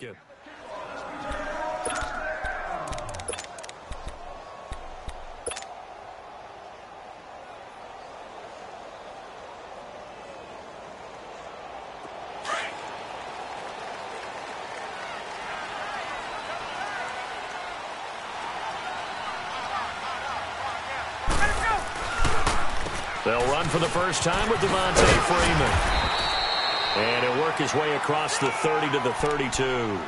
It. They'll run for the first time with Devontae Freeman. And he'll work his way across the 30 to the 32.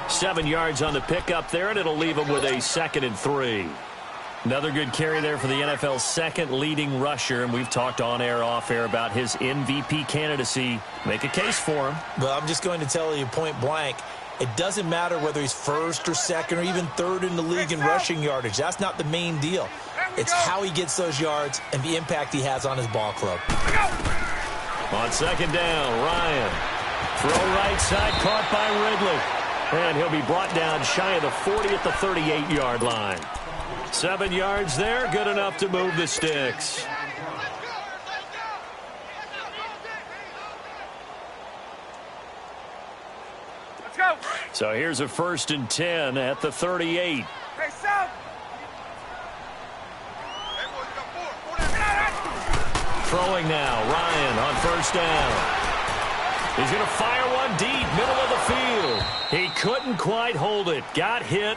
7 yards on the pickup there, and it'll leave him with a 2nd and 3. Another good carry there for the NFL's second leading rusher, and we've talked on air, off air about his MVP candidacy. Make a case for him. Well, I'm just going to tell you point blank, it doesn't matter whether he's first or second or even third in the league in rushing yardage. That's not the main deal. It's how he gets those yards and the impact he has on his ball club. On 2nd down, Ryan. Throw right side, caught by Ridley. And he'll be brought down shy of the 40 at the 38-yard line. 7 yards there, good enough to move the sticks. Let's go. So here's a 1st and 10 at the 38. Throwing now, Ryan on 1st down. He's going to fire one deep, middle of the field. He couldn't quite hold it. Got hit.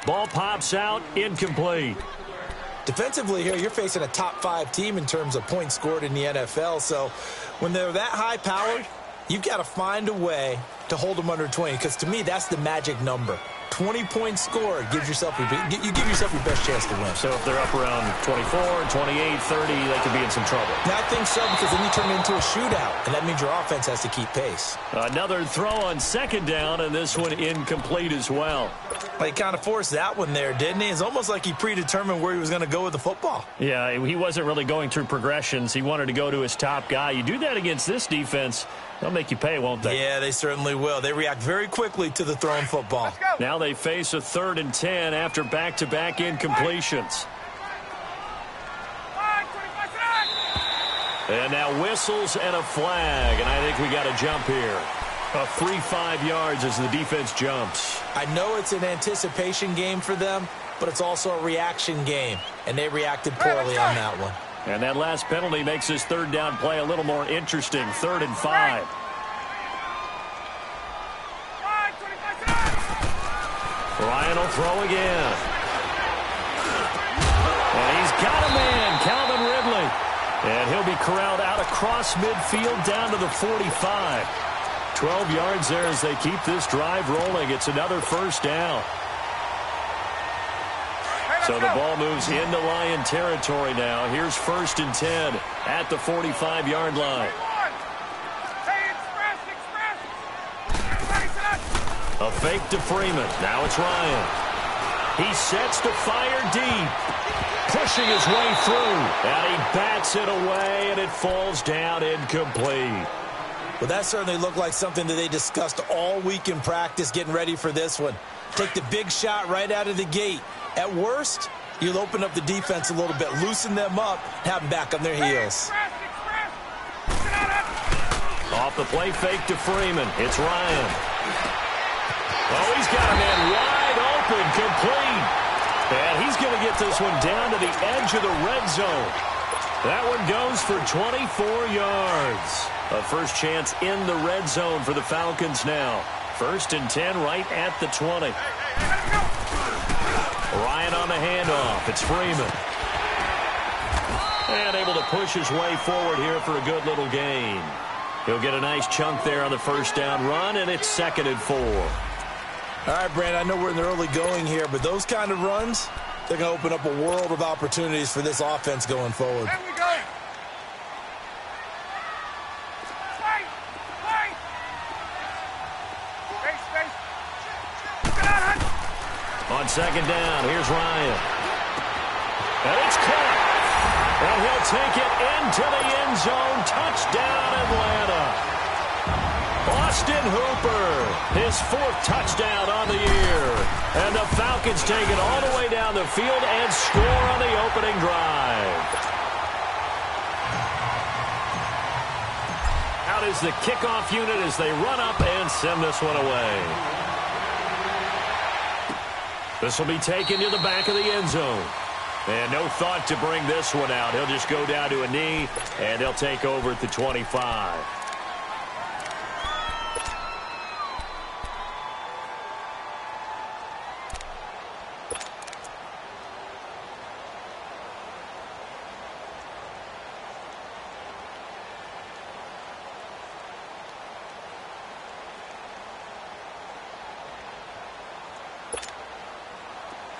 Ball pops out, incomplete. Defensively here, you're facing a top 5 team in terms of points scored in the NFL. So when they're that high-powered, you've got to find a way to hold them under 20. Because to me, that's the magic number. 20 points scored gives yourself you give yourself your best chance to win. So if they're up around 24, 28, 30, they could be in some trouble. Now, I think so, because then you turn it into a shootout, and that means your offense has to keep pace. Another throw on 2nd down, and this one incomplete as well. Well, he kind of forced that one there, didn't he? It's almost like he predetermined where he was going to go with the football. Yeah, he wasn't really going through progressions. He wanted to go to his top guy. You do that against this defense, they'll make you pay, won't they? Yeah, they certainly will. They react very quickly to the thrown football. Now they face a 3rd and 10 after back-to-back incompletions. And now whistles and a flag, and I think we got a jump here. A free 5 yards as the defense jumps. I know it's an anticipation game for them, but it's also a reaction game, and they reacted poorly on that one. And that last penalty makes this 3rd down play a little more interesting. 3rd and 5. Ryan will throw again. And he's got a man, Calvin Ridley. And he'll be corralled out across midfield down to the 45. 12 yards there as they keep this drive rolling. It's another 1st down. So the ball moves into Lion territory now. Here's 1st and 10 at the 45-yard line. A fake to Freeman. Now it's Ryan. He sets to fire deep. Pushing his way through. And he bats it away, and it falls down incomplete. Well, that certainly looked like something that they discussed all week in practice getting ready for this one. Take the big shot right out of the gate. At worst, you'll open up the defense a little bit, loosen them up, have them back on their heels. Off the play fake to Freeman. It's Ryan. Oh, he's got a man wide open, complete. And he's going to get this one down to the edge of the red zone. That one goes for 24 yards. A first chance in the red zone for the Falcons now. 1st and 10 right at the 20. Ryan on the handoff. It's Freeman. And able to push his way forward here for a good little gain. He'll get a nice chunk there on the 1st down run, and it's 2nd and 4. All right, Brand, I know we're in the early going here, but those kind of runs, they're going to open up a world of opportunities for this offense going forward. There we go. On 2nd down, here's Ryan. And it's caught. And he'll take it into the end zone. Touchdown, Atlanta. Austin Hooper, his 4th touchdown on the year. And the Falcons take it all the way down the field and score on the opening drive. Out is the kickoff unit as they run up and send this one away. This will be taken to the back of the end zone. And no thought to bring this one out. He'll just go down to a knee, and he'll take over at the 25.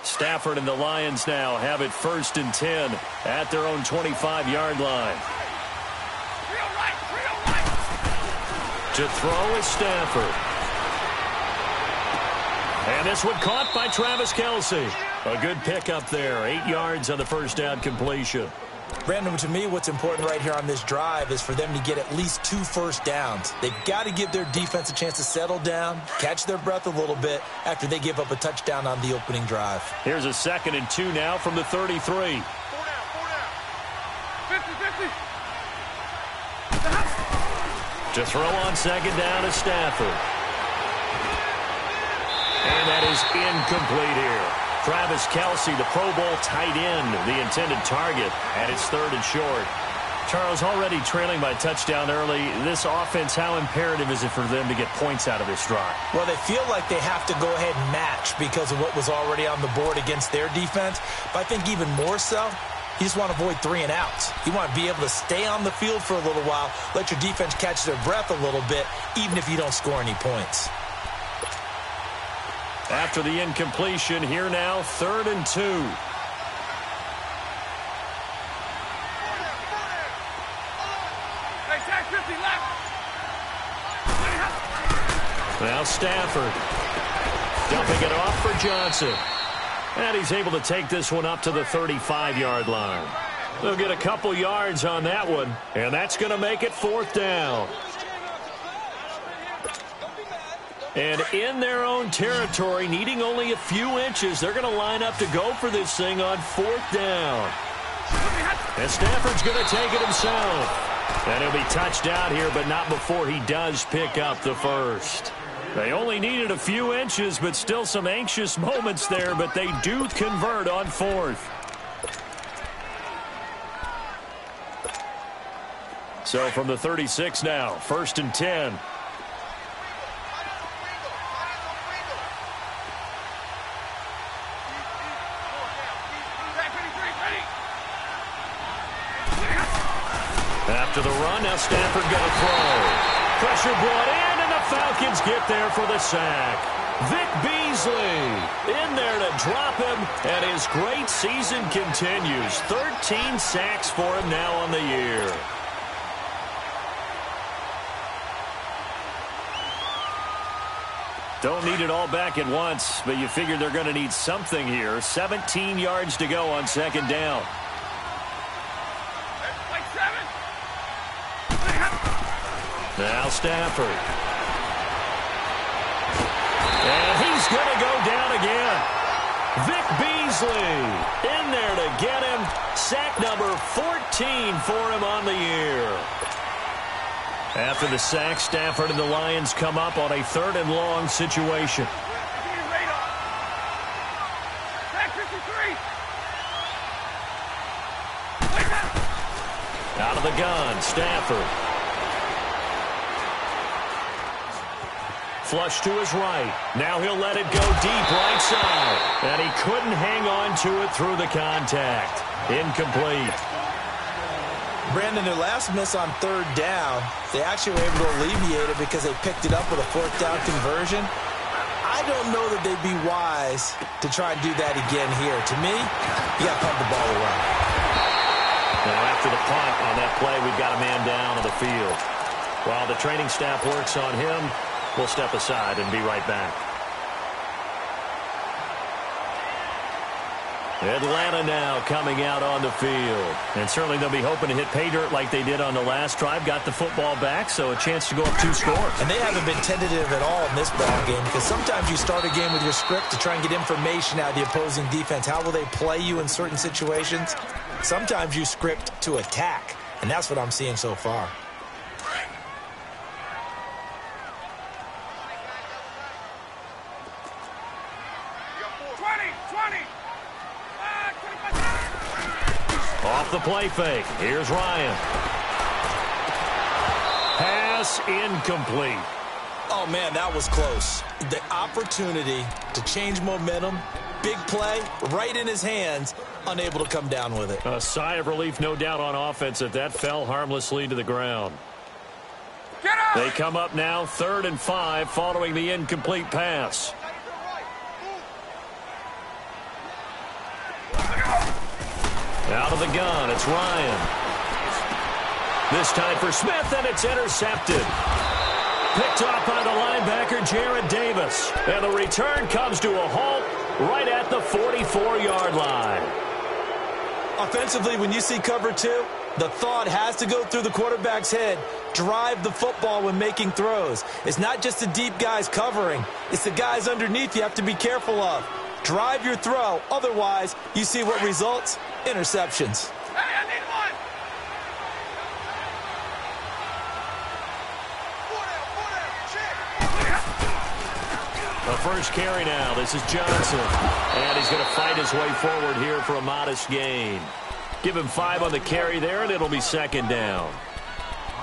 Stafford and the Lions now have it 1st and 10 at their own 25-yard line. To throw is Stafford. And this one caught by Travis Kelce. A good pickup there. 8 yards on the first down completion. Brandon, to me, what's important right here on this drive is for them to get at least 2 first downs. They've got to give their defense a chance to settle down, catch their breath a little bit after they give up a touchdown on the opening drive. Here's a 2nd and 2 now from the 33. 4 down. 50. To throw on 2nd down is Stafford. And that is incomplete here. Travis Kelce, the Pro Bowl tight end, the intended target, and it's 3rd and short. Charles, already trailing by touchdown early. This offense, how imperative is it for them to get points out of this drive? Well, they feel like they have to go ahead and match because of what was already on the board against their defense. But I think even more so, you just want to avoid 3 and outs. You want to be able to stay on the field for a little while, let your defense catch their breath a little bit, even if you don't score any points. After the incompletion, here now, 3rd and 2. Now Stafford dumping it off for Johnson. And he's able to take this one up to the 35-yard line. They'll get a couple yards on that one, and that's going to make it 4th down. And in their own territory, needing only a few inches, they're going to line up to go for this thing on 4th down. And Stafford's going to take it himself. And he'll be touched out here, but not before he does pick up the first. They only needed a few inches, but still some anxious moments there, but they do convert on 4th. So from the 36 now, 1st and 10. After the run, now Stafford going to throw. Pressure brought in, and the Falcons get there for the sack. Vic Beasley in there to drop him, and his great season continues. 13 sacks for him now on the year. Don't need it all back at once, but you figure they're going to need something here. 17 yards to go on 2nd down. Now Stafford. And he's going to go down again. Vic Beasley in there to get him. Sack number 14 for him on the year. After the sack, Stafford and the Lions come up on a 3rd and long situation. Out of the gun, Stafford. Flush to his right. Now he'll let it go deep right side. And he couldn't hang on to it through the contact. Incomplete. Brandon, their last miss on 3rd down, they actually were able to alleviate it because they picked it up with a 4th down conversion. I don't know that they'd be wise to try and do that again here. To me, you got to pump the ball around. Now after the punt on that play, we've got a man down on the field. While the training staff works on him, we'll step aside and be right back. Atlanta now coming out on the field. And certainly they'll be hoping to hit pay dirt like they did on the last drive. Got the football back, so a chance to go up 2 scores. And they haven't been tentative at all in this ball game because sometimes you start a game with your script to try and get information out of the opposing defense. How will they play you in certain situations? Sometimes you script to attack, and that's what I'm seeing so far. Off the play fake. Here's Ryan. Pass incomplete. Oh, man, that was close. The opportunity to change momentum, big play, right in his hands, unable to come down with it. A sigh of relief, no doubt, on offense that that fell harmlessly to the ground. They come up now 3rd and 5 following the incomplete pass. Out of the gun, it's Ryan. This time for Smith, and it's intercepted. Picked off by the linebacker, Jarrad Davis. And the return comes to a halt right at the 44-yard line. Offensively, when you see cover 2, the thought has to go through the quarterback's head. Drive the football when making throws. It's not just the deep guys covering. It's the guys underneath you have to be careful of. Drive your throw. Otherwise, you see what results? Interceptions. Hey, I need one. The first carry now. This is Johnson. And he's going to fight his way forward here for a modest gain. Give him 5 on the carry there, and it'll be 2nd down.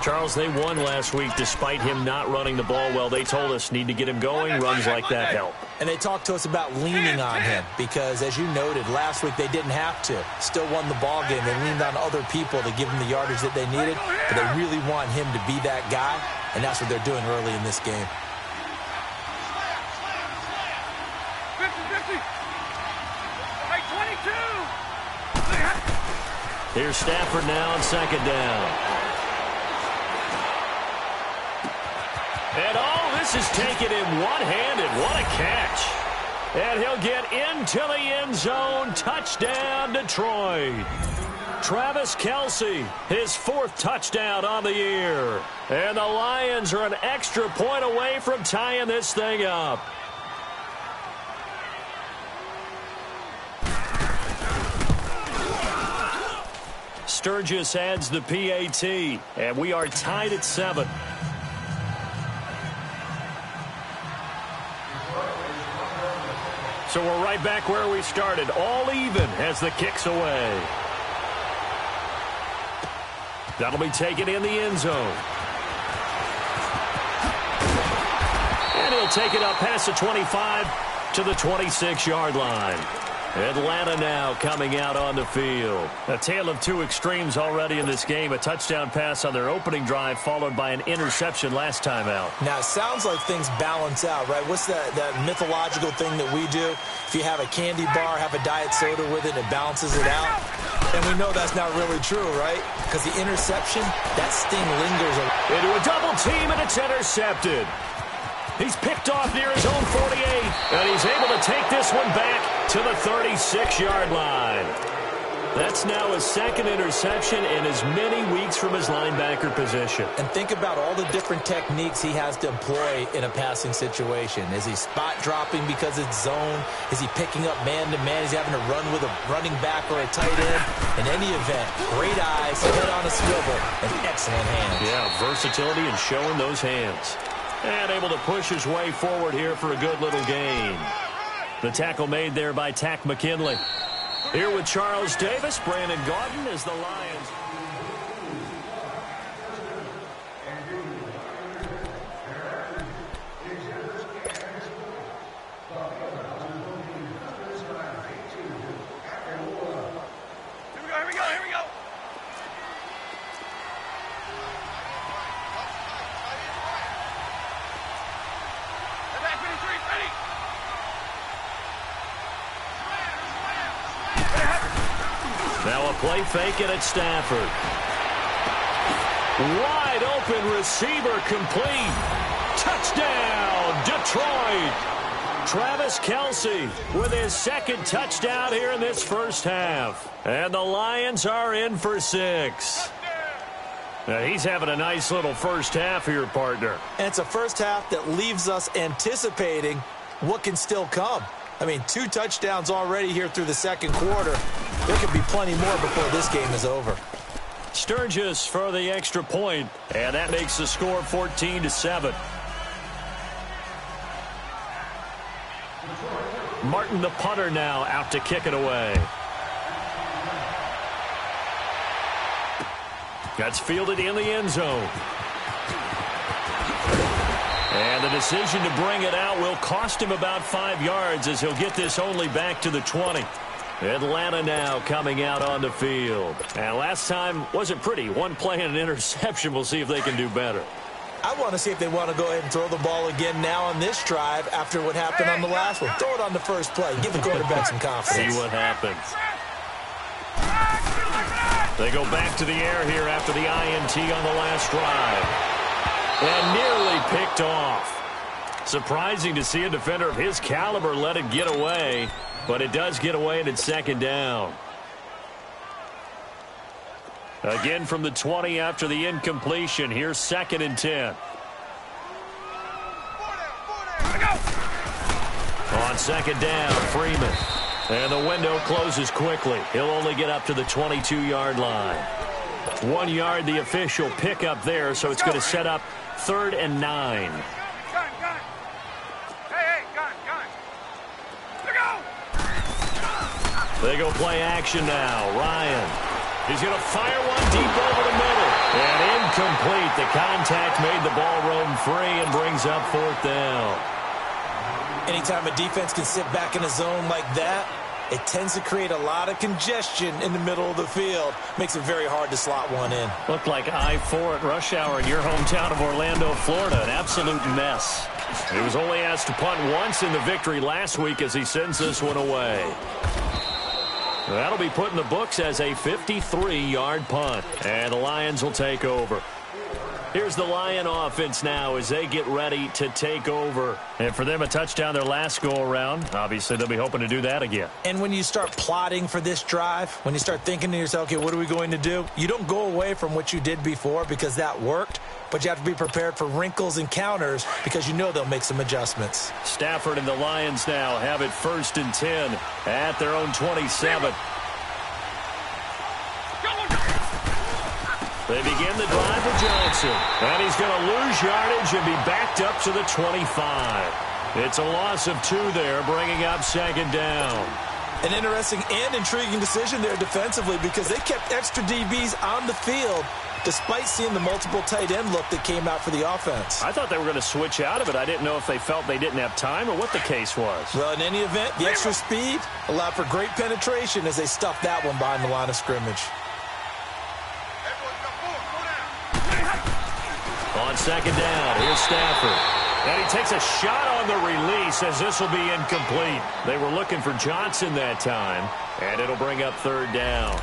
Charles, they won last week despite him not running the ball well. They told us need to get him going. Runs like that help. And they talked to us about leaning on him because, as you noted, last week they didn't have to. Still won the ball game. They leaned on other people to give them the yardage that they needed, but they really want him to be that guy, and that's what they're doing early in this game. 50-50. Hey, 22. Here's Stafford now on 2nd down. And this is taken in one-handed. What a catch. And he'll get into the end zone. Touchdown, Detroit. Travis Kelce, his 4th touchdown on the year. And the Lions are an extra point away from tying this thing up. Sturgis adds the PAT, and we are tied at 7. So we're right back where we started, all even as the kick's away. That'll be taken in the end zone. And he'll take it up past the 25 to the 26-yard line. Atlanta now coming out on the field. A tale of 2 extremes already in this game. A touchdown pass on their opening drive followed by an interception last time out. Now, it sounds like things balance out, right? What's that mythological thing that we do? If you have a candy bar, have a diet soda with it, it balances it out. And we know that's not really true, right? Because the interception, that sting lingers. Into a double team, and it's intercepted. He's picked off near his own 48, and he's able to take this one back to the 36-yard line. That's now his 2nd interception in as many weeks from his linebacker position. And think about all the different techniques he has to employ in a passing situation. Is he spot dropping because it's zone? Is he picking up man-to-man? Is he having to run with a running back or a tight end? In any event, great eyes, head on a swivel, and excellent hands. Yeah, versatility and showing those hands. And able to push his way forward here for a good little gain. The tackle made there by Tack McKinley. Here with Charles Davis, Brandon Gaudin as the Lions. Here we go. Now a play fake it at Stafford. Wide open receiver complete. Touchdown, Detroit. Travis Kelce with his 2nd touchdown here in this first half. And the Lions are in for 6. Now he's having a nice little first half here, partner. And it's a first half that leaves us anticipating what can still come. I mean, 2 touchdowns already here through the 2nd quarter. There could be plenty more before this game is over. Sturgis for the extra point, and that makes the score 14-7. Martin, the punter, now out to kick it away. That's fielded in the end zone. And the decision to bring it out will cost him about 5 yards as he'll get this only back to the 20. Atlanta now coming out on the field. And last time wasn't pretty. One play and an interception. We'll see if they can do better. I want to see if they want to go ahead and throw the ball again now on this drive after what happened on the last one. Throw it on the first play. Give the quarterback some confidence. See what happens. They go back to the air here after the INT on the last drive. And nearly picked off. Surprising to see a defender of his caliber let it get away. But it does get away and it's second down. Again from the 20 after the incompletion. Here's 2nd and 10. On 2nd down, Freeman. And the window closes quickly. He'll only get up to the 22-yard line. 1 yard, the official pickup there, so it's going to set up 3rd and 9. Gun. Hey, gun. Look out! They go play action now. Ryan. He's going to fire one deep over the middle. And incomplete. The contact made the ball roam free and brings up 4th down. Anytime a defense can sit back in a zone like that, it tends to create a lot of congestion in the middle of the field. Makes it very hard to slot one in. Looked like I-4 at rush hour in your hometown of Orlando, Florida. An absolute mess. He was only asked to punt once in the victory last week as he sends this one away. That'll be put in the books as a 53-yard punt. And the Lions will take over. Here's the Lion offense now as they get ready to take over. And for them, a touchdown their last go-around. Obviously, they'll be hoping to do that again. And when you start plotting for this drive, when you start thinking to yourself, okay, what are we going to do? You don't go away from what you did before because that worked, but you have to be prepared for wrinkles and counters because you know they'll make some adjustments. Stafford and the Lions now have it 1st and 10 at their own 27. They begin the drive with Johnson. And he's going to lose yardage and be backed up to the 25. It's a loss of 2 there, bringing up 2nd down. An interesting and intriguing decision there defensively because they kept extra DBs on the field despite seeing the multiple tight end look that came out for the offense. I thought they were going to switch out of it. I didn't know if they felt they didn't have time or what the case was. Well, in any event, the extra speed allowed for great penetration as they stuffed that one behind the line of scrimmage. On 2nd down, here's Stafford. And he takes a shot on the release as this will be incomplete. They were looking for Johnson that time, and it'll bring up 3rd down.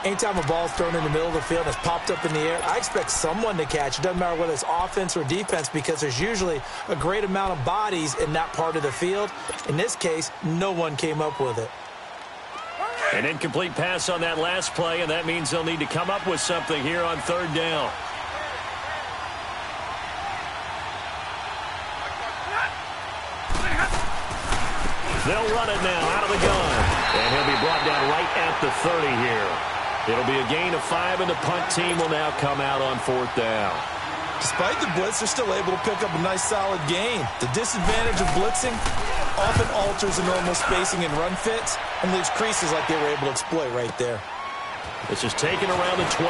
Anytime a ball's thrown in the middle of the field and it's popped up in the air, I expect someone to catch. It doesn't matter whether it's offense or defense because there's usually a great amount of bodies in that part of the field. In this case, no one came up with it. An incomplete pass on that last play, and that means they'll need to come up with something here on 3rd down. They'll run it now out of the gun. And he'll be brought down right at the 30 here. It'll be a gain of 5, and the punt team will now come out on 4th down. Despite the blitz, they're still able to pick up a nice solid gain. The disadvantage of blitzing often alters the normal spacing and run fits and leaves creases like they were able to exploit right there. This is taken around the 12.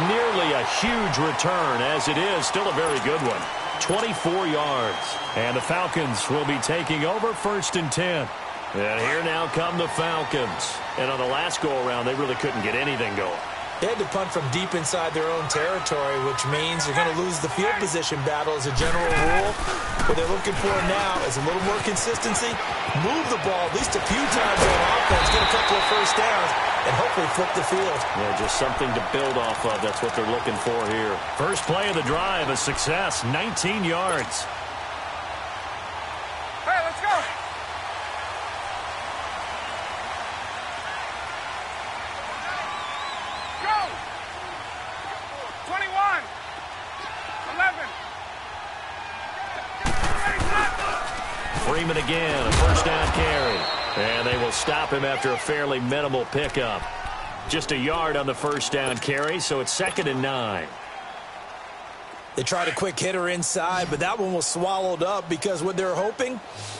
Nearly a huge return, as it is still a very good one. 24 yards. And the Falcons will be taking over 1st and 10. And here now come the Falcons. And on the last go-around, they really couldn't get anything going. They had to punt from deep inside their own territory, which means they're going to lose the field position battle as a general rule. What they're looking for now is a little more consistency, move the ball at least a few times on offense, get a couple of first downs, and hopefully flip the field. Yeah, just something to build off of. That's what they're looking for here. First play of the drive, a success, 19 yards. Hey, let's go. Go. 21. 11. Freeman again, a first down carry. And they will stop him after a fairly minimal pickup. Just a yard on the first down carry, so it's 2nd and 9. They tried a quick hitter inside, but that one was swallowed up because what they're hoping,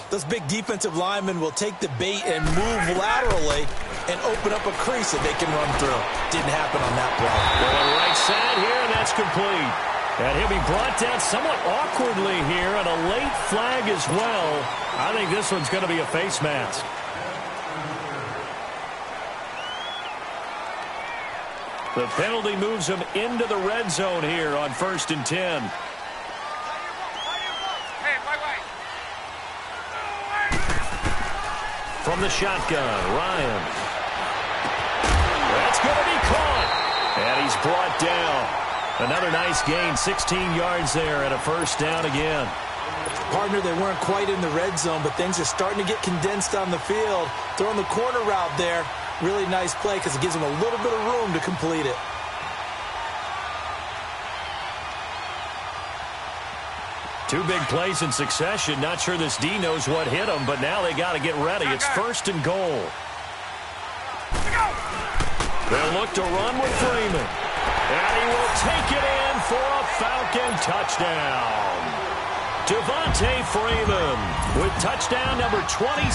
those big defensive linemen will take the bait and move laterally and open up a crease that they can run through. Didn't happen on that play. Going right side here, and that's complete. And he'll be brought down somewhat awkwardly here, and a late flag as well. I think this one's going to be a face mask. The penalty moves him into the red zone here on 1st and 10. Hey, wait. From the shotgun, Ryan. That's going to be caught. And he's brought down. Another nice gain, 16 yards there and a first down again. Partner, they weren't quite in the red zone, but things are starting to get condensed on the field. Throwing the corner route there. Really nice play because it gives them a little bit of room to complete it. Two big plays in succession. Not sure this D knows what hit him, but now they got to get ready. It's 1st and goal. They'll look to run with Freeman. And he will take it in for a Falcon touchdown. Devontae Freeman with touchdown number 27.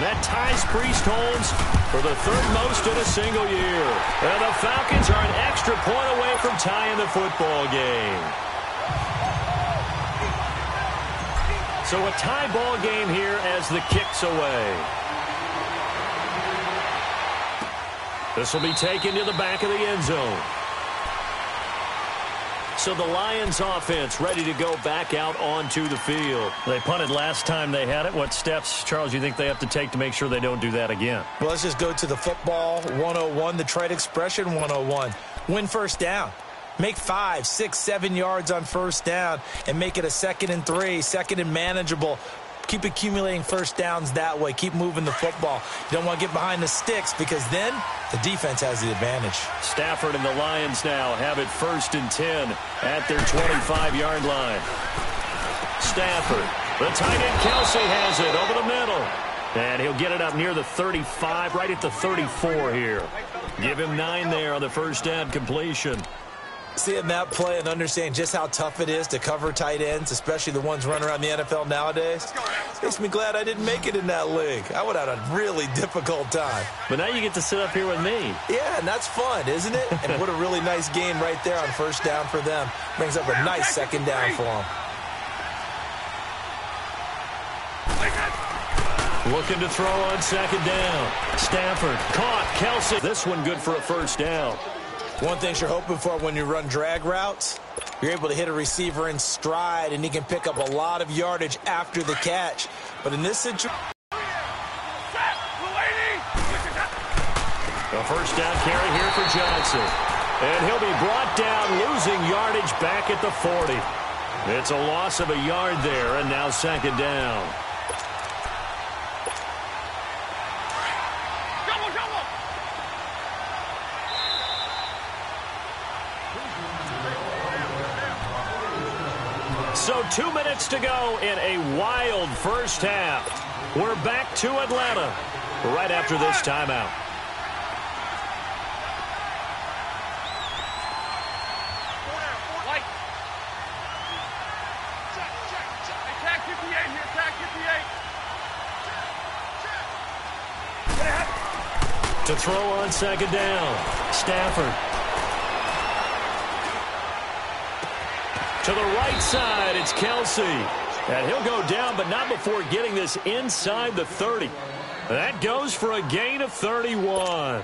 That ties Priest Holmes for the 3rd most in a single year. And the Falcons are an extra point away from tying the football game. So a tie ball game here as the kick's away. This will be taken to the back of the end zone. So the Lions offense ready to go back out onto the field. They punted last time they had it. What steps, Charles, you think they have to take to make sure they don't do that again? Well, let's just go to the football 101, the trade expression 101. Win first down. Make 5, 6, 7 yards on first down and make it a 2nd and 3, 2nd and manageable. Keep accumulating first downs that way. Keep moving the football. You don't want to get behind the sticks because then the defense has the advantage. Stafford and the Lions now have it 1st and 10 at their 25-yard line. Stafford, the tight end Kelsey has it over the middle. And he'll get it up near the 35, right at the 34 here. Give him 9 there on the first down completion. Seeing that play and understanding just how tough it is to cover tight ends, especially the ones running around the NFL nowadays, makes me glad I didn't make it in that league. I would have had a really difficult time. But now you get to sit up here with me. Yeah, and that's fun, isn't it? And what a really nice game right there on first down for them. Brings up a nice 2nd down for them. Looking to throw on 2nd down. Stafford caught. Kelsey. This one good for a first down. One thing you're hoping for when you run drag routes, you're able to hit a receiver in stride, and he can pick up a lot of yardage after the catch. But in this situation, a first down carry here for Johnson. And he'll be brought down, losing yardage back at the 40. It's a loss of a yard there, and now 2nd down. So 2 minutes to go in a wild first half. We're back to Atlanta right after this timeout. To throw on 2nd down. Stafford. To the right side, it's Kelsey. And he'll go down, but not before getting this inside the 30. That goes for a gain of 31.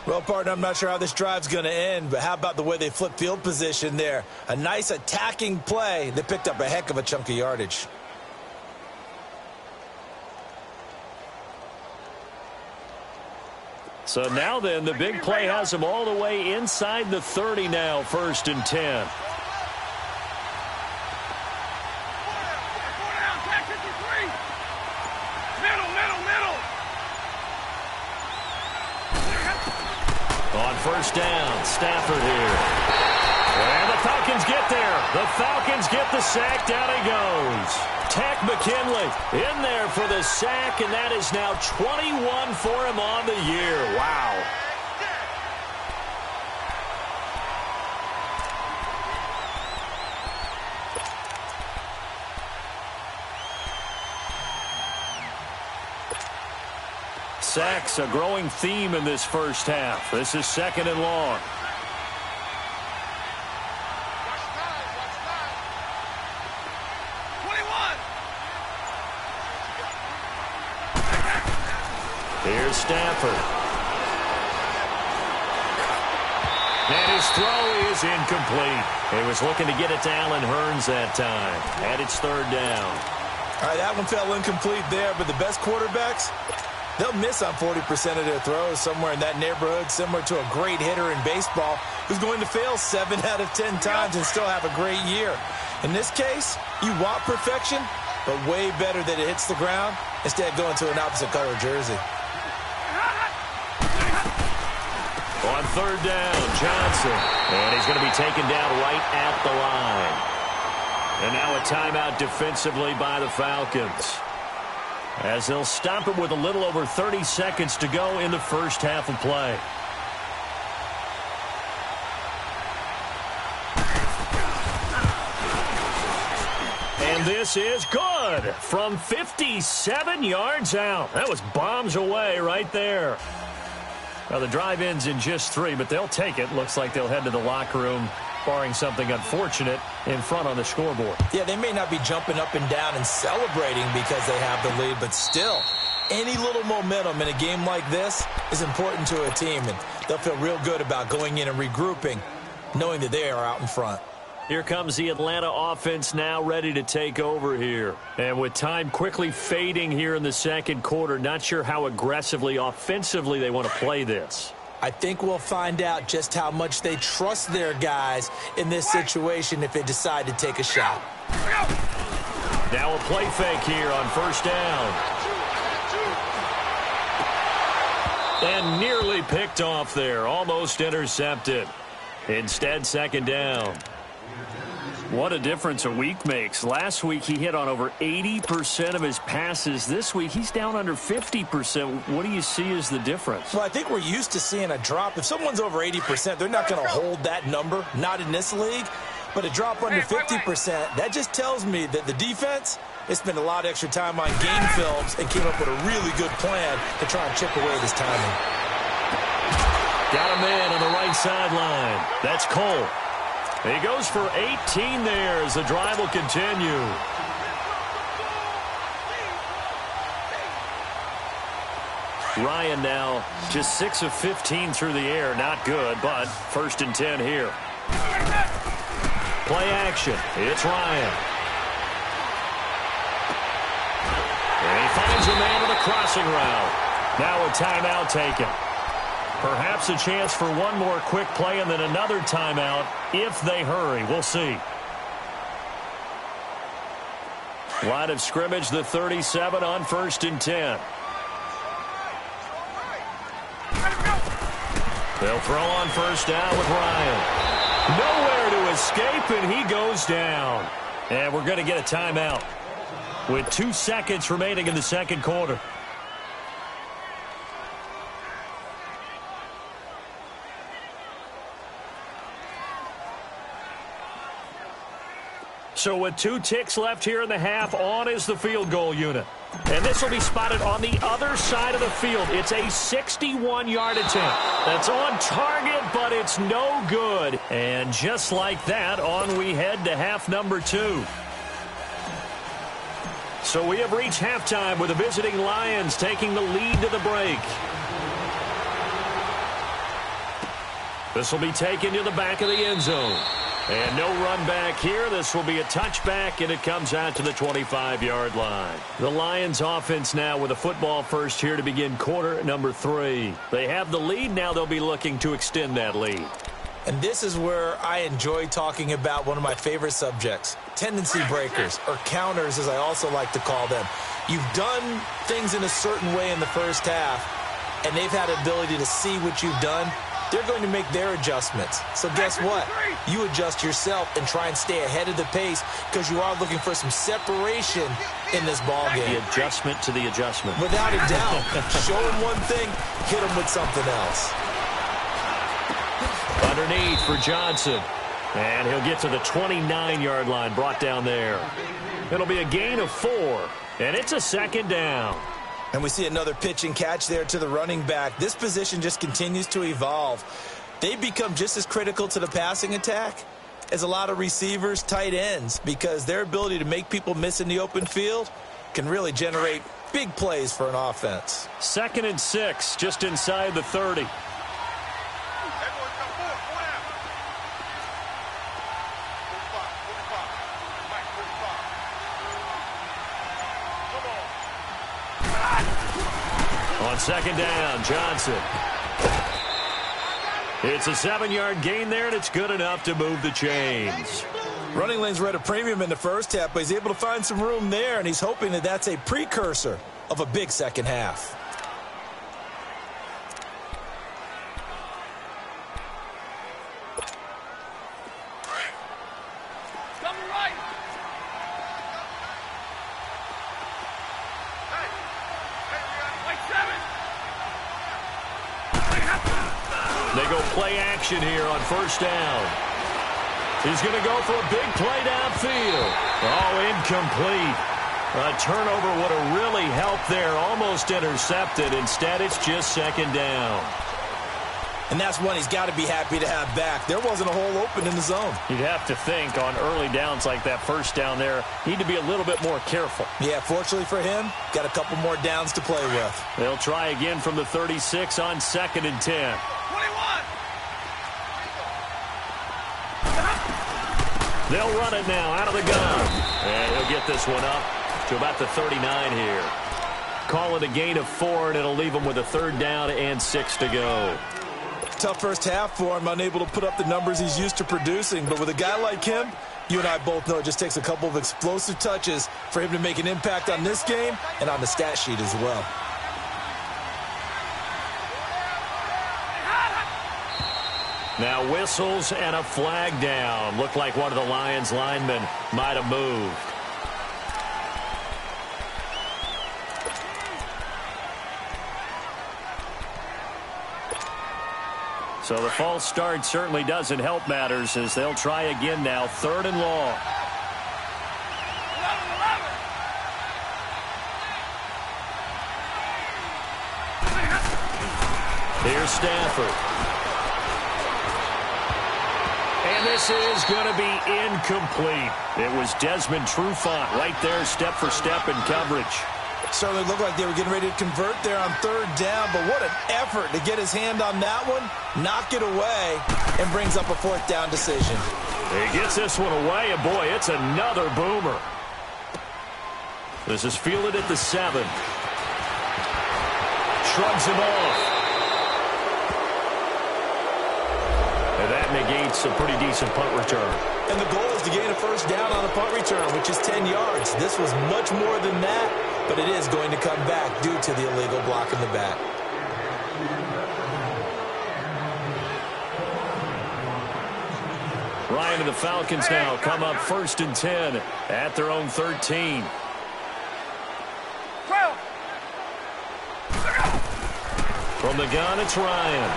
Well, partner, I'm not sure how this drive's going to end, but how about the way they flip field position there? A nice attacking play that picked up a heck of a chunk of yardage. So now then, the big play has them all the way inside the 30 now, 1st and 10. On first down, Stafford here. And the Falcons get there. The Falcons get the sack. Down he goes. Tack McKinley in there for the sack, and that is now 21 for him on the year. Wow. Sacks, a growing theme in this first half. This is 2nd and long. Here's Stafford. And his throw is incomplete. He was looking to get it to Allen Hurns that time. And it's 3rd down. All right, that one fell incomplete there, but the best quarterbacks, they'll miss on 40% of their throws, somewhere in that neighborhood, similar to a great hitter in baseball who's going to fail 7 out of 10 times and still have a great year. In this case, you want perfection, but way better that it hits the ground instead of going to an opposite color jersey. On 3rd down, Johnson. And he's going to be taken down right at the line. And now a timeout defensively by the Falcons, as they'll stop it with a little over 30 seconds to go in the first half of play. And this is good from 57 yards out. That was bombs away right there. Well, the drive ends in just 3, but they'll take it. Looks like they'll head to the locker room, barring something unfortunate, in front on the scoreboard. Yeah, they may not be jumping up and down and celebrating because they have the lead, but still, any little momentum in a game like this is important to a team, and they'll feel real good about going in and regrouping, knowing that they are out in front. Here comes the Atlanta offense now ready to take over here. And with time quickly fading here in the second quarter, not sure how aggressively, offensively they want to play this. I think we'll find out just how much they trust their guys in this situation if they decide to take a shot. Now a play fake here on 1st down. And nearly picked off there, almost intercepted. Instead, 2nd down. What a difference a week makes. Last week, he hit on over 80% of his passes. This week, he's down under 50%. What do you see as the difference? Well, I think we're used to seeing a drop. If someone's over 80%, they're not going to hold that number, not in this league. But a drop under 50%, that just tells me that the defense has spent a lot of extra time on game films and came up with a really good plan to try and chip away at his timing. Got a man on the right sideline. That's Cole. He goes for 18 there as the drive will continue. Ryan now just 6 of 15 through the air. Not good, but 1st and 10 here. Play action. It's Ryan. And he finds a man with a crossing route. Now a timeout taken. Perhaps a chance for one more quick play and then another timeout if they hurry. We'll see. Line of scrimmage, the 37 on 1st and 10. They'll throw on 1st down with Ryan. Nowhere to escape, and he goes down. And we're going to get a timeout with 2 seconds remaining in the second quarter. So with 2 ticks left here in the half, on is the field goal unit. And this will be spotted on the other side of the field. It's a 61-yard attempt. That's on target, but it's no good. And just like that, on we head to half number 2. So we have reached halftime with the visiting Lions taking the lead to the break. This will be taken to the back of the end zone. And no run back here. This will be a touchback, and it comes out to the 25-yard line. The Lions offense now with a football first here to begin quarter number 3. They have the lead. Now they'll be looking to extend that lead. And this is where I enjoy talking about one of my favorite subjects, tendency breakers, or counters as I also like to call them. You've done things in a certain way in the first half, and they've had the ability to see what you've done. They're going to make their adjustments. So guess what? You adjust yourself and try and stay ahead of the pace because you are looking for some separation in this ball game. The adjustment to the adjustment. Without a doubt. Show them one thing, hit them with something else. Underneath for Johnson. And he'll get to the 29-yard line, brought down there. It'll be a gain of 4, and it's a 2nd down. And we see another pitch and catch there to the running back. This position just continues to evolve. They become just as critical to the passing attack as a lot of receivers, tight ends, because their ability to make people miss in the open field can really generate big plays for an offense. 2nd and 6, just inside the 30. On 2nd down, Johnson. It's a 7-yard gain there, and it's good enough to move the chains. Running lanes were at a premium in the first half, but he's able to find some room there, and he's hoping that that's a precursor of a big second half. They go play action here on 1st down. He's going to go for a big play downfield. Oh, incomplete. A turnover would have really helped there. Almost intercepted. Instead, it's just 2nd down. And that's one he's got to be happy to have back. There wasn't a hole open in the zone. You'd have to think on early downs like that 1st down there, need to be a little bit more careful. Yeah, fortunately for him, got a couple more downs to play with. They'll try again from the 36 on 2nd and 10. They'll run it now out of the gun. And he'll get this one up to about the 39 here. Call it a gain of 4, and it'll leave him with a 3rd down and 6 to go. Tough first half for him, unable to put up the numbers he's used to producing. But with a guy like him, you and I both know it just takes a couple of explosive touches for him to make an impact on this game and on the stat sheet as well. Now whistles and a flag down. Looked like one of the Lions linemen might have moved. So the false start certainly doesn't help matters as they'll try again now. 3rd and long. Here's Stafford. And this is going to be incomplete. It was Desmond Trufant right there, step for step in coverage. Certainly looked like they were getting ready to convert there on 3rd down, but what an effort to get his hand on that one, knock it away, and brings up a 4th down decision. He gets this one away, and boy, it's another boomer. This is fielded at the 7. Shrugs him off. And that negates a pretty decent punt return. And the goal is to gain a 1st down on the punt return, which is 10 yards. This was much more than that, but it is going to come back due to the illegal block in the back. Ryan and the Falcons now come up 1st and 10 at their own 13. 12. From the gun, it's Ryan.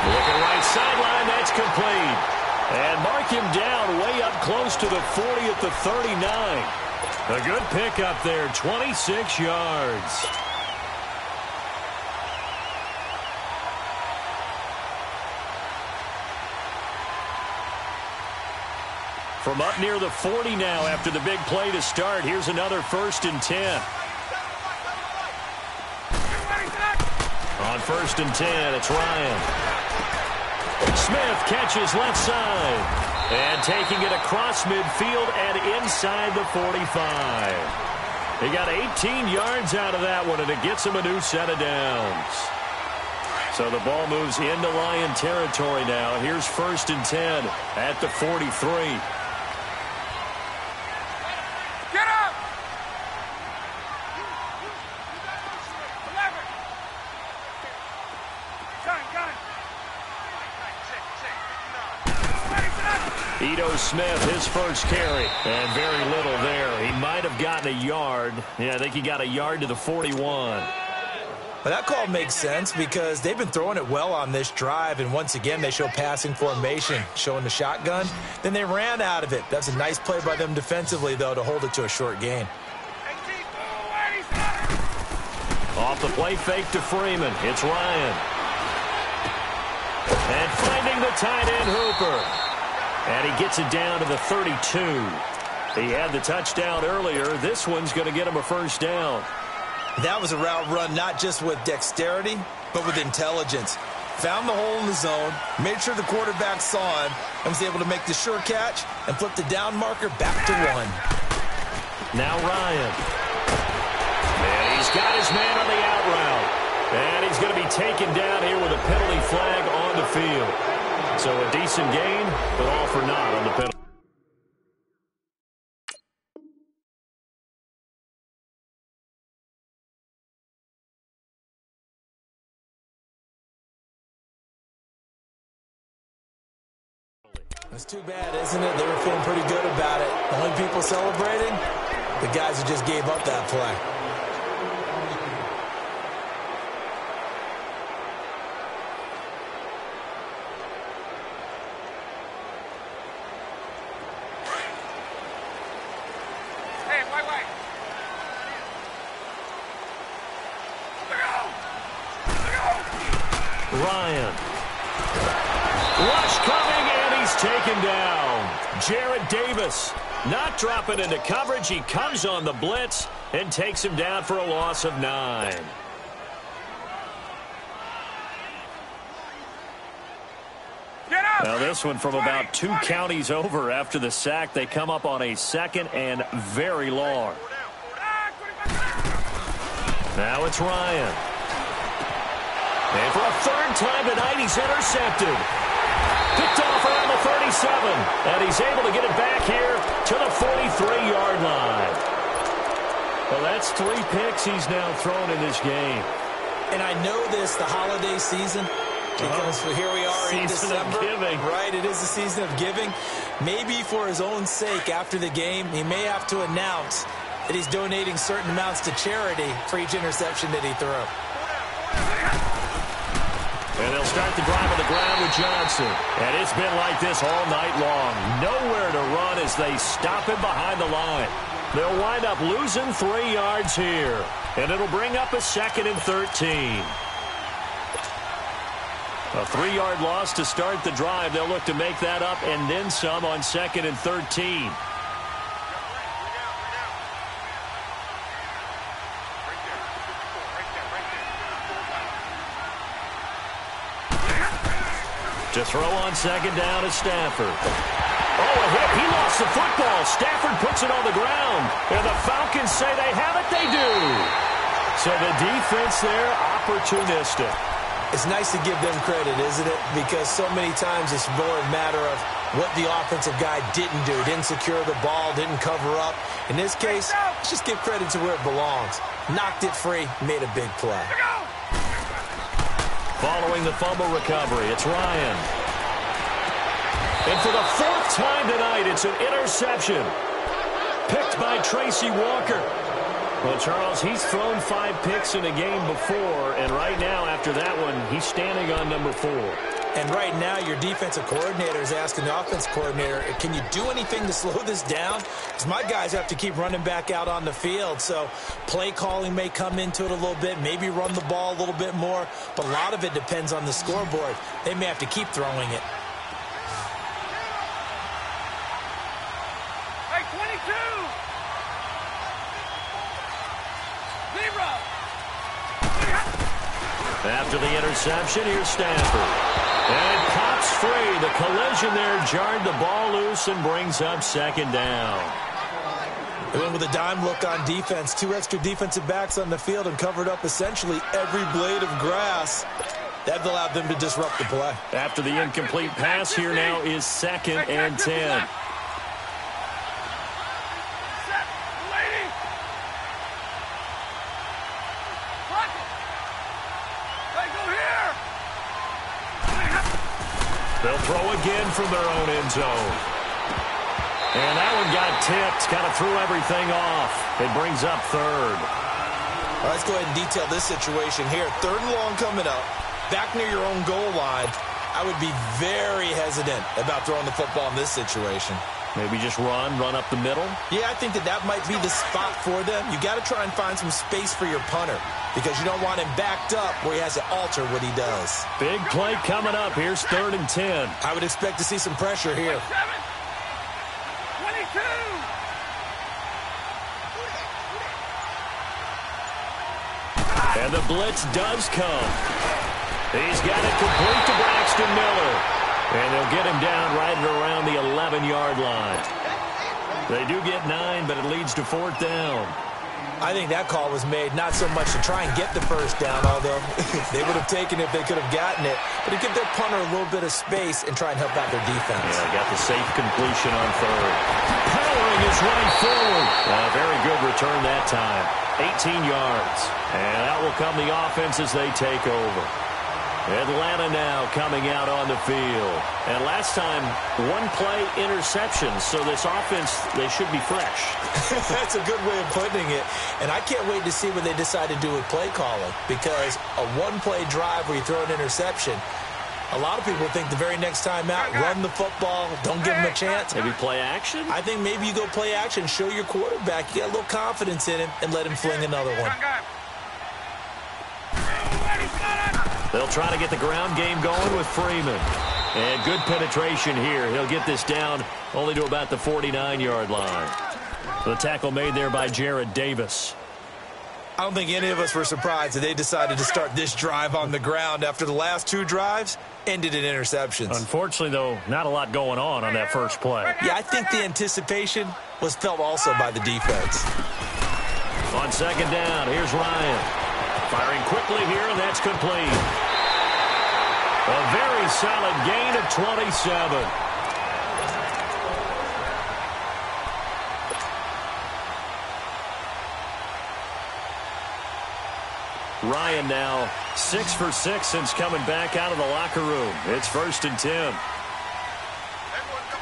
Looking right sideline, that's complete. And mark him down way up close to the 40 at the 39. A good pickup there, 26 yards. From up near the 40 now after the big play to start, here's another 1st and 10. On 1st and 10, it's Ryan. Smith catches left side. And taking it across midfield and inside the 45. He got 18 yards out of that one, and it gets him a new set of downs. So the ball moves into Lion territory now. Here's 1st and 10 at the 43. Get up! 11. Ito Smith, his first carry, and very little there. He might have gotten a yard. Yeah, I think he got a yard to the 41. Well, that call makes sense because they've been throwing it well on this drive, and once again they show passing formation, showing the shotgun. Then they ran out of it. That's a nice play by them defensively, though, to hold it to a short gain. Off the play fake to Freeman. It's Ryan. And finding the tight end Hooper. And he gets it down to the 32. He had the touchdown earlier. This one's going to get him a first down. That was a route run not just with dexterity, but with intelligence. Found the hole in the zone, made sure the quarterback saw him, and was able to make the sure catch and flip the down marker back to 1. Now Ryan. And he's got his man on the out route. And he's going to be taken down here with a penalty flag on the field. So a decent gain, but all for naught on the penalty. It's too bad, isn't it? They were feeling pretty good about it. The only people celebrating, the guys who just gave up that play. Hey, wait. Look out! Ryan. Rush coming, and he's taken down. Jarrett Davis not dropping into coverage. He comes on the blitz and takes him down for a loss of 9. Get up! Now this one from about 2 counties over after the sack. They come up on a second and very long. Now it's Ryan. And for a third time tonight, he's intercepted. Picked off around the 37. And he's able to get it back here to the 43-yard line. Well, that's 3 picks he's now thrown in this game. And I know this, the holiday season, because here we are in December. Season of giving. Right, it is the season of giving. Maybe for his own sake after the game, he may have to announce that he's donating certain amounts to charity for each interception that he threw. And they'll start the drive on the ground with Johnson. And it's been like this all night long. Nowhere to run as they stop him behind the line. They'll wind up losing 3 yards here. And it'll bring up a 2nd and 13. A 3-yard loss to start the drive. They'll look to make that up and then some on 2nd and 13. To throw on 2nd down is Stafford. Oh, a hit. He lost the football. Stafford puts it on the ground. And the Falcons say they have it. They do. So the defense there, opportunistic. It's nice to give them credit, isn't it? Because so many times it's more a matter of what the offensive guy didn't do. Didn't secure the ball, didn't cover up. In this case, let's just give credit to where it belongs. Knocked it free, made a big play. Following the fumble recovery, it's Ryan. And for the 4th time tonight, it's an interception. Picked by Tracy Walker. Well, Charles, he's thrown 5 picks in a game before, and right now, after that one, he's standing on number 4. And right now, your defensive coordinator is asking the offense coordinator, can you do anything to slow this down? Because my guys have to keep running back out on the field. So play calling may come into it a little bit, maybe run the ball a little bit more. But a lot of it depends on the scoreboard. They may have to keep throwing it. Hey, 22! 0! After the interception, here's Stafford. And pops free. The collision there jarred the ball loose and brings up 2nd down. They went with a dime look on defense. 2 extra defensive backs on the field and covered up essentially every blade of grass. That allowed them to disrupt the play. After the incomplete pass, here now is 2nd and 10. They'll throw again from their own end zone. And that one got tipped, kind of threw everything off. It brings up 3rd. All right, let's go ahead and detail this situation here. 3rd and long coming up, back near your own goal line. I would be very hesitant about throwing the football in this situation. Maybe just run up the middle. Yeah, I think that might be the spot for them. You got to try and find some space for your punter because you don't want him backed up where he has to alter what he does. Big play coming up. Here's 3rd and 10. I would expect to see some pressure here. 22. And the blitz does come. He's got it complete to Braxton Miller. And they'll get him down right at around the 11-yard line. They do get 9, but it leads to 4th down. I think that call was made not so much to try and get the first down, although they would have taken it if they could have gotten it, but to give their punter a little bit of space and try and help out their defense. Yeah, got the safe completion on 3rd. Powering his way forward. Very good return that time. 18 yards. And out will come the offense as they take over. Atlanta now coming out on the field. And last time, 1-play interception. So this offense, they should be fresh. That's a good way of putting it. And I can't wait to see what they decide to do with play calling. Because a 1-play drive where you throw an interception, a lot of people think the very next time out, run the football, don't give them a chance. Maybe play action? I think maybe you go play action, show your quarterback, you got a little confidence in him, and let him fling another one. They'll try to get the ground game going with Freeman. And good penetration here. He'll get this down only to about the 49-yard line. The tackle made there by Jared Davis. I don't think any of us were surprised that they decided to start this drive on the ground after the last 2 drives ended in interceptions. Unfortunately, though, not a lot going on that first play. Yeah, I think the anticipation was felt also by the defense. On 2nd down, here's Ryan. Firing quickly here, and that's complete. A very solid gain of 27. Ryan now 6 for 6 since coming back out of the locker room. It's 1st and 10. Come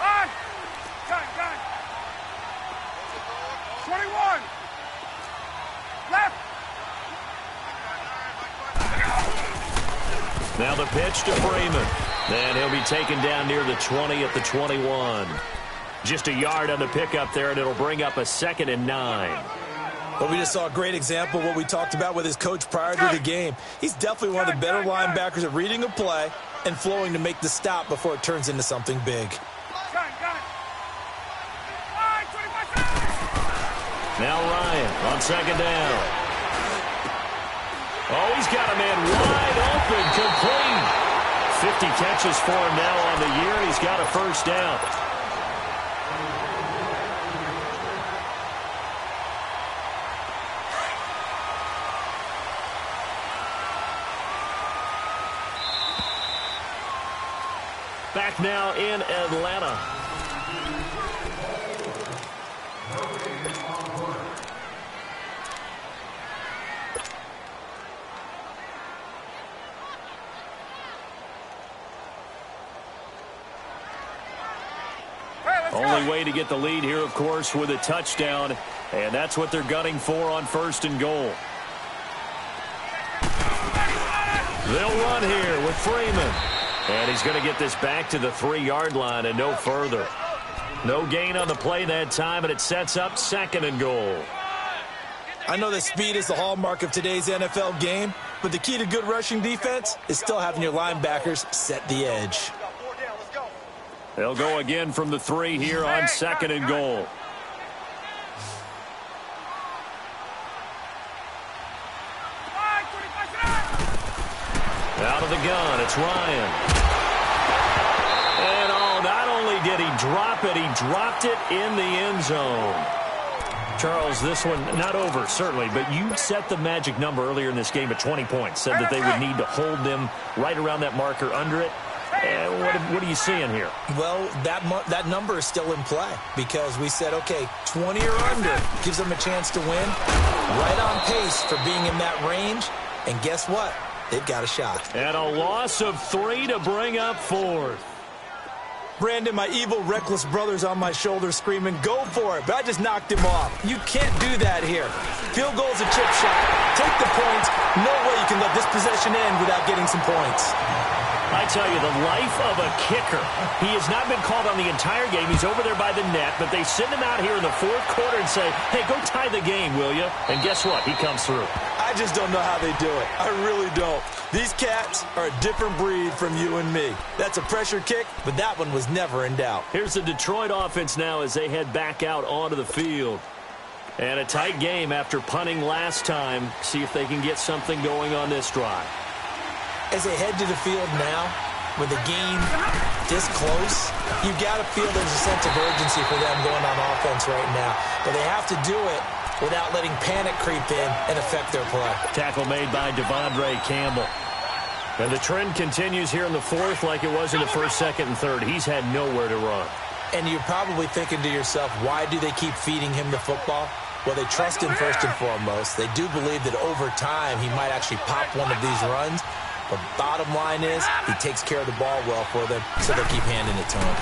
on! Gun! 21! Left! Now the pitch to Freeman. And he'll be taken down near the 20 at the 21. Just a yard on the pickup there, and it'll bring up a 2nd and 9. But we just saw a great example of what we talked about with his coach prior to the game. He's definitely one of the better linebackers at reading a play and flowing to make the stop before it turns into something big. Now Ryan on 2nd down. Oh, he's got a man wide open, complete. 50 catches for him now on the year, and he's got a 1st down. Back now in Atlanta. Only way to get the lead here, of course, with a touchdown, and that's what they're gunning for on 1st and goal. They'll run here with Freeman. And he's going to get this back to the 3-yard line and no further. No gain on the play that time, and it sets up 2nd and goal. I know that speed is the hallmark of today's NFL game, but the key to good rushing defense is still having your linebackers set the edge. They'll go again from the 3 here on 2nd and goal. Out of the gun, it's Ryan. And not only did he drop it, he dropped it in the end zone. Charles, this one not over, certainly, but you set the magic number earlier in this game at 20 points. Said that they would need to hold them right around that marker under it. What are you seeing here? Well, that number is still in play because we said, okay, 20 or under gives them a chance to win. Right on pace for being in that range. And guess what? They've got a shot. And a loss of 3 to bring up 4th. Brandon, my evil, reckless brother's on my shoulder screaming, go for it, but I just knocked him off. You can't do that here. Field goal's a chip shot. Take the points. No way you can let this possession end without getting some points. I tell you, the life of a kicker. He has not been called on the entire game. He's over there by the net, but they send him out here in the fourth quarter and say, hey, go tie the game, will you? And guess what? He comes through. I just don't know how they do it. I really don't. These cats are a different breed from you and me. That's a pressure kick, but that one was never in doubt. Here's the Detroit offense now as they head back out onto the field. And a tight game after punting last time. See if they can get something going on this drive. As they head to the field now, with the game this close, you've got to feel there's a sense of urgency for them going on offense right now. But they have to do it without letting panic creep in and affect their play. Tackle made by Devondre Campbell. And the trend continues here in the fourth like it was in the first, second, and third. He's had nowhere to run. And you're probably thinking to yourself, why do they keep feeding him the football? Well, they trust him first and foremost. They do believe that over time he might actually pop one of these runs. But bottom line is he takes care of the ball well for them, so they'll keep handing it to him.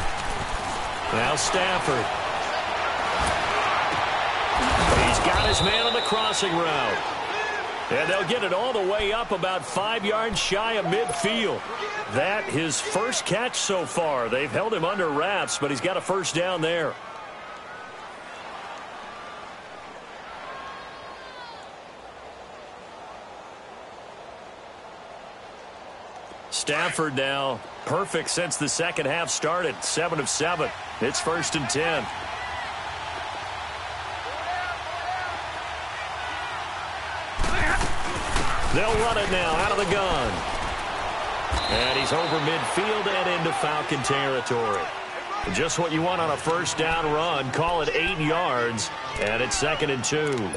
Now Stafford. He's got his man on the crossing route. And they'll get it all the way up about 5 yards shy of midfield. That his first catch so far. They've held him under wraps, but he's got a first down there. Stafford now perfect since the second half started. 7 of 7. It's 1st and 10. They'll run it now out of the gun. And he's over midfield and into Falcon territory. Just what you want on a first down run. Call it 8 yards. And it's 2nd and 2.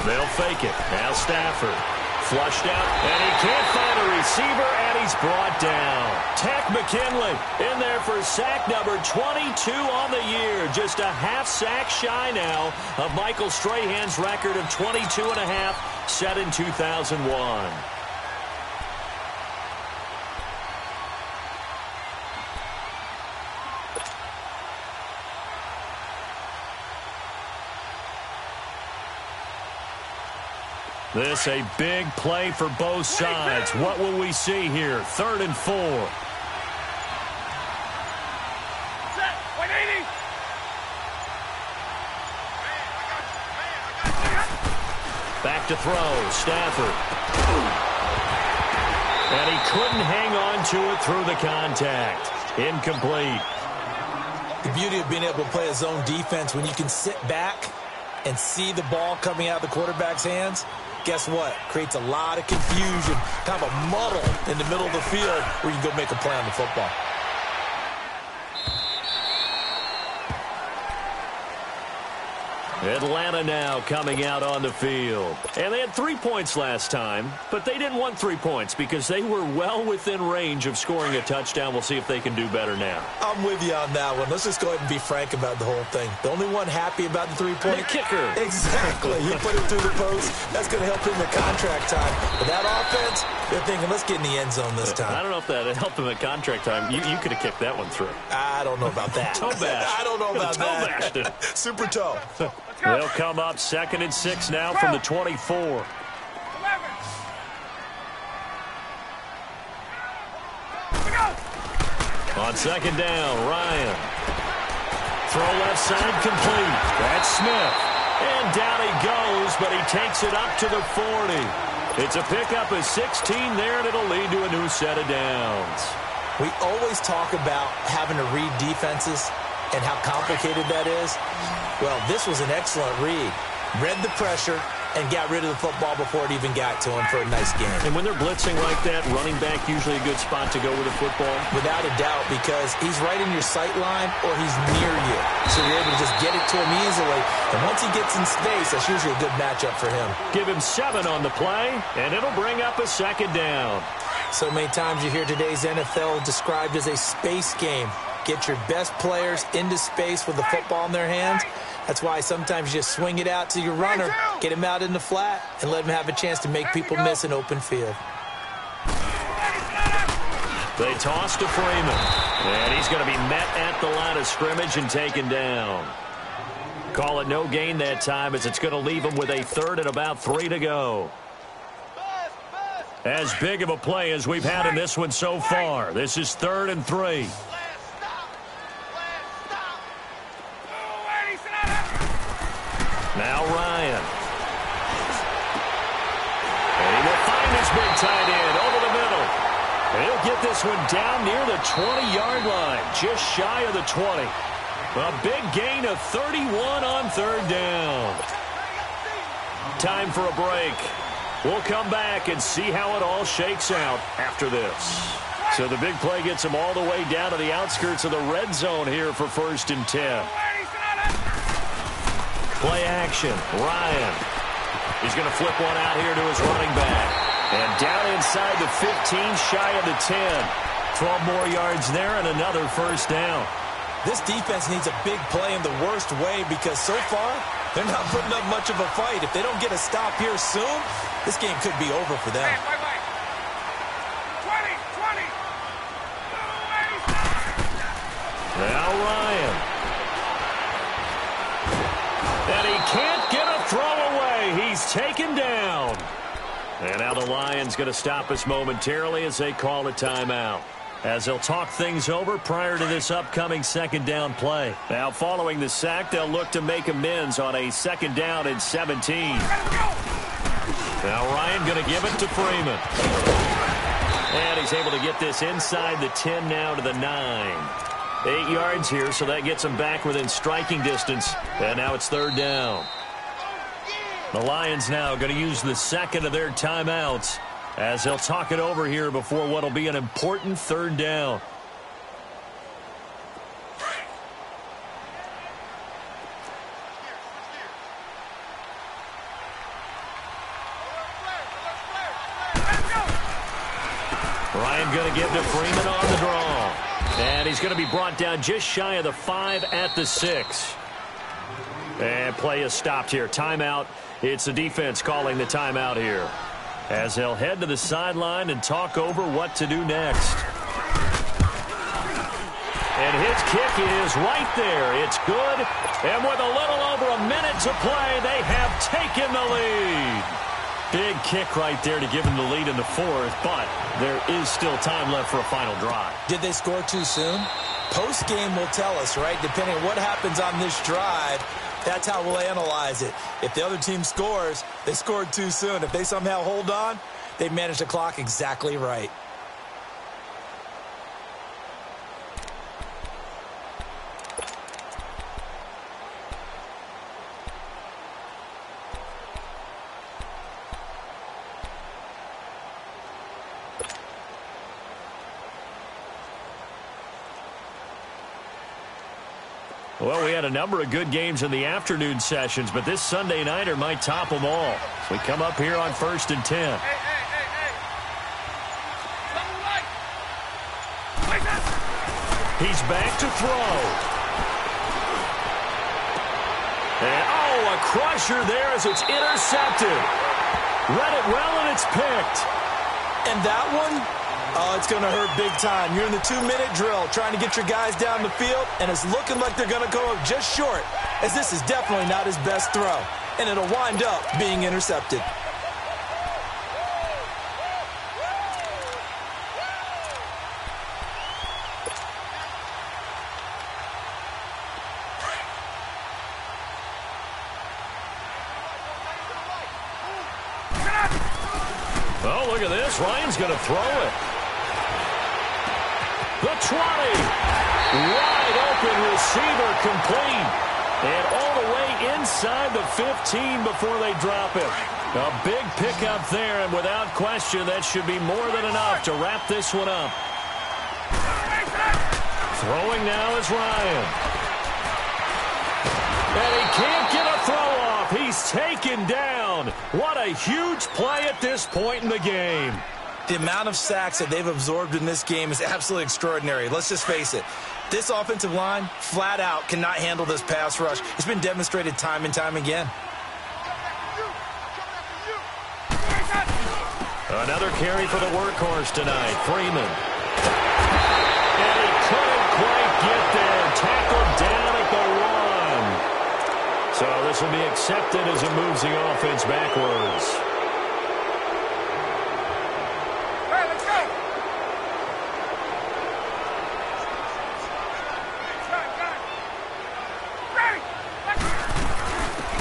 They'll fake it. Now Stafford. Flushed out, and he can't find a receiver, and he's brought down. Takk McKinley in there for sack number 22 on the year. Just a half sack shy now of Michael Strahan's record of 22 and a half, set in 2001. This a big play for both sides. What will we see here? 3rd and 4. Set. 180. Back to throw. Stafford. And he couldn't hang on to it through the contact. Incomplete. The beauty of being able to play a zone defense when you can sit back and see the ball coming out of the quarterback's hands, guess what? Creates a lot of confusion, kind of a muddle in the middle of the field where you can go make a play on the football. Atlanta now coming out on the field. And they had 3 points last time, but they didn't want 3 points because they were well within range of scoring a touchdown. We'll see if they can do better now. I'm with you on that one. Let's just go ahead and be frank about the whole thing. The only one happy about the 3-point? The kicker. Exactly. He put it through the post. That's going to help him in contract time. But that offense, they're thinking, let's get in the end zone this time. I don't know if that helped him at contract time. You could have kicked that one through. I don't know about that. Toe bash. I don't know about that. Toe bashed it. Super toe. They'll come up 2nd and 6 now from the 24. 11. On 2nd down, Ryan. Throw left side complete. That's Smith. And down he goes, but he takes it up to the 40. It's a pickup of 16 there, and it'll lead to a new set of downs. We always talk about having to read defenses and how complicated that is. Well, this was an excellent read. Read the pressure and got rid of the football before it even got to him for a nice game. And when they're blitzing like that, running back usually a good spot to go with the football? Without a doubt, because he's right in your sight line or he's near you. So you're able to just get it to him easily. And once he gets in space, that's usually a good matchup for him. Give him 7 on the play, and it'll bring up a 2nd down. So many times you hear today's NFL described as a space game. Get your best players into space with the football in their hands. That's why sometimes you just swing it out to your runner, get him out in the flat, and let him have a chance to make people miss an open field. They toss to Freeman. And he's going to be met at the line of scrimmage and taken down. Call it no gain that time as it's going to leave him with a third and about 3 to go. As big of a play as we've had in this one so far. This is 3rd and 3. Now Ryan. And he will find his big tight end over the middle. And he'll get this one down near the 20-yard line, just shy of the 20. A big gain of 31 on 3rd down. Time for a break. We'll come back and see how it all shakes out after this. So the big play gets him all the way down to the outskirts of the red zone here for 1st and 10. Play action. Ryan. He's going to flip one out here to his running back. And down inside the 15, shy of the 10. 12 more yards there and another 1st down. This defense needs a big play in the worst way because so far, they're not putting up much of a fight. If they don't get a stop here soon, this game could be over for them. 20. Now Ryan. And he can't get a throw away. He's taken down. And now the Lions going to stop us momentarily as they call a timeout. As they'll talk things over prior to this upcoming 2nd down play. Now following the sack, they'll look to make amends on a 2nd down and 17. Now Ryan going to give it to Freeman. And he's able to get this inside the 10 now to the 9. 8 yards here, so that gets him back within striking distance. And now it's 3rd down. The Lions now going to use the 2nd of their timeouts as they'll talk it over here before what will be an important 3rd down. Ryan going to give to Freeman on the draw. And he's going to be brought down just shy of the 5 at the 6. And play is stopped here. Timeout. It's the defense calling the timeout here, as they'll head to the sideline and talk over what to do next. And his kick is right there. It's good. And with a little over a minute to play, they have taken the lead. Big kick right there to give them the lead in the 4th, but there is still time left for a final drive. Did they score too soon? Post-game will tell us, right? Depending on what happens on this drive, that's how we'll analyze it. If the other team scores, they scored too soon. If they somehow hold on, they managed the clock exactly right. Well, we had a number of good games in the afternoon sessions, but this Sunday nighter might top them all. We come up here on 1st and 10. He's back to throw. And, oh, a crusher there as it's intercepted. Read it well, and it's picked. And that one, oh, it's going to hurt big time. You're in the 2-minute drill trying to get your guys down the field, and it's looking like they're going to go up just short, as this is definitely not his best throw, and it'll wind up being intercepted. Oh, look at this. Ryan's going to throw it. The 20. Wide open receiver complete. And all the way inside the 15 before they drop it. A big pickup there, and without question, that should be more than enough to wrap this one up. Throwing now is Ryan. And he can't get a throw off. He's taken down. What a huge play at this point in the game. The amount of sacks that they've absorbed in this game is absolutely extraordinary. Let's just face it. This offensive line, flat out, cannot handle this pass rush. It's been demonstrated time and time again. Another carry for the workhorse tonight, Freeman. this will be accepted as it moves the offense backwards. Hey, let's go!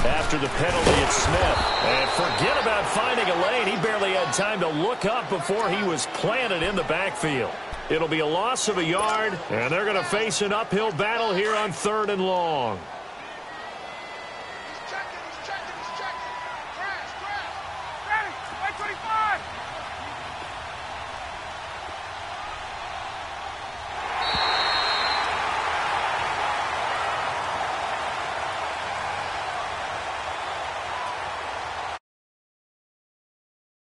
After the penalty, it's Smith. And forget about finding a lane. He barely had time to look up before he was planted in the backfield. It'll be a loss of a yard, and they're going to face an uphill battle here on 3rd and long.